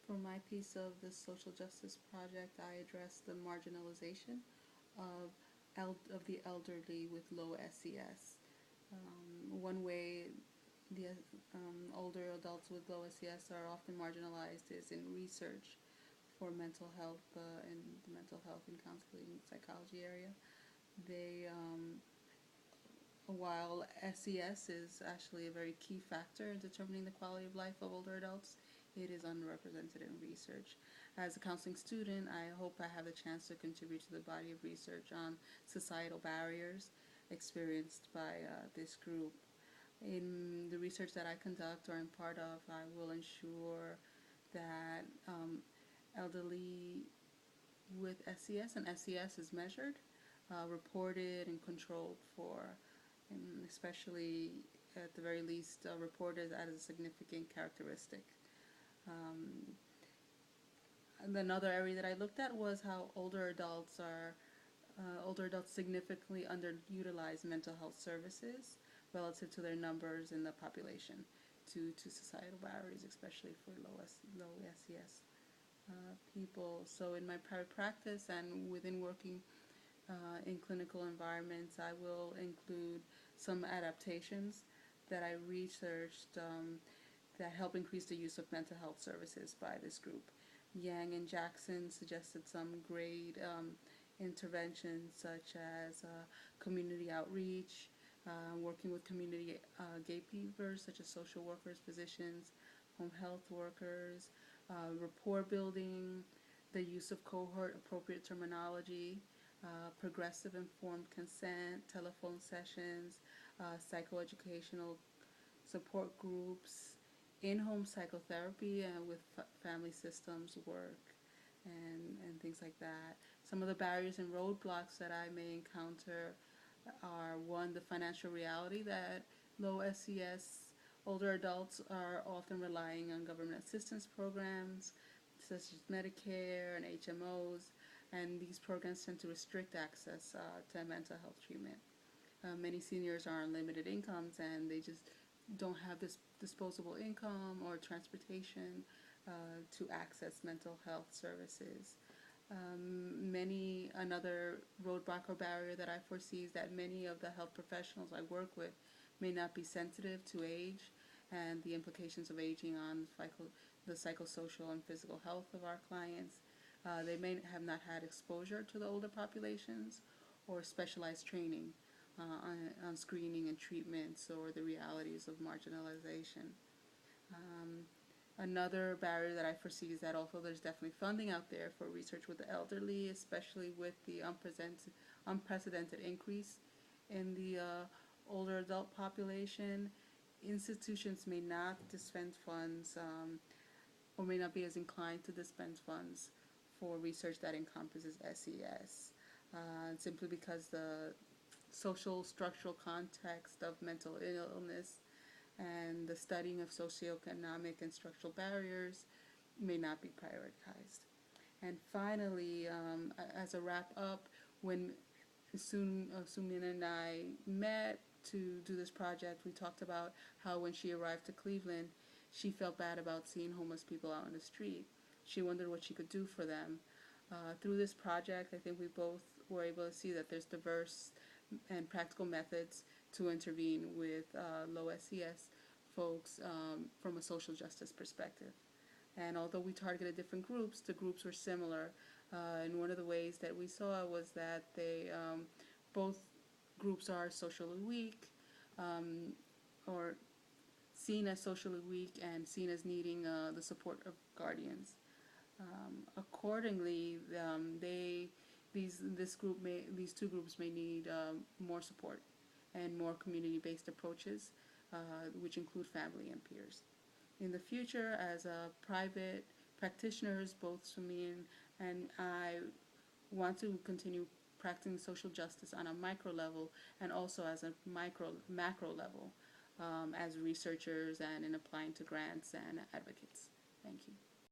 For my piece of the social justice project, I address the marginalization of of the elderly with low SES. One way the older adults with low SES are often marginalized is in research for mental health in the mental health and counseling psychology area. They While SES is actually a very key factor in determining the quality of life of older adults, it is underrepresented in research. As a counseling student, I hope I have the chance to contribute to the body of research on societal barriers experienced by this group. In the research that I conduct or am part of, I will ensure that elderly with SES and SES is measured, reported, and controlled for, and especially at the very least reported as a significant characteristic. Um, and another area that I looked at was how older adults significantly underutilize mental health services relative to their numbers in the population due to societal barriers, especially for low SES people. So in my private practice and within working in clinical environments, I will include some adaptations that I researched that help increase the use of mental health services by this group. Yang and Jackson suggested some great interventions such as community outreach, working with community gatekeepers such as social workers, physicians, home health workers, rapport building, the use of cohort appropriate terminology, progressive informed consent, telephone sessions, psychoeducational support groups, in-home psychotherapy with family systems work, and things like that. Some of the barriers and roadblocks that I may encounter are, one, the financial reality that low SES older adults are often relying on government assistance programs such as Medicare and HMOs, and these programs tend to restrict access to mental health treatment. Many seniors are on limited incomes and they just don't have this disposable income or transportation to access mental health services. Another roadblock or barrier that I foresee is that many of the health professionals I work with may not be sensitive to age and the implications of aging on the psychosocial and physical health of our clients. They may have not had exposure to the older populations or specialized training on screening and treatments or the realities of marginalization. Another barrier that I foresee is that although there's definitely funding out there for research with the elderly, especially with the unprecedented increase in the older adult population, institutions may not dispense funds or may not be as inclined to dispense funds for research that encompasses SES, simply because the social structural context of mental illness and the studying of socioeconomic and structural barriers may not be prioritized. And finally, as a wrap up, when Sumin and I met to do this project, we talked about how when she arrived to Cleveland, she felt bad about seeing homeless people out on the street. She wondered what she could do for them. Through this project, I think we both were able to see that there's diverse and practical methods to intervene with low SES folks from a social justice perspective. And although we targeted different groups, the groups were similar. And one of the ways that we saw was that both groups are socially weak, or seen as socially weak and seen as needing the support of guardians. Accordingly, these two groups may need more support and more community-based approaches, which include family and peers. In the future, as private practitioners, both Sumin and I want to continue practicing social justice on a micro level and also as a macro level as researchers and in applying to grants and advocates. Thank you.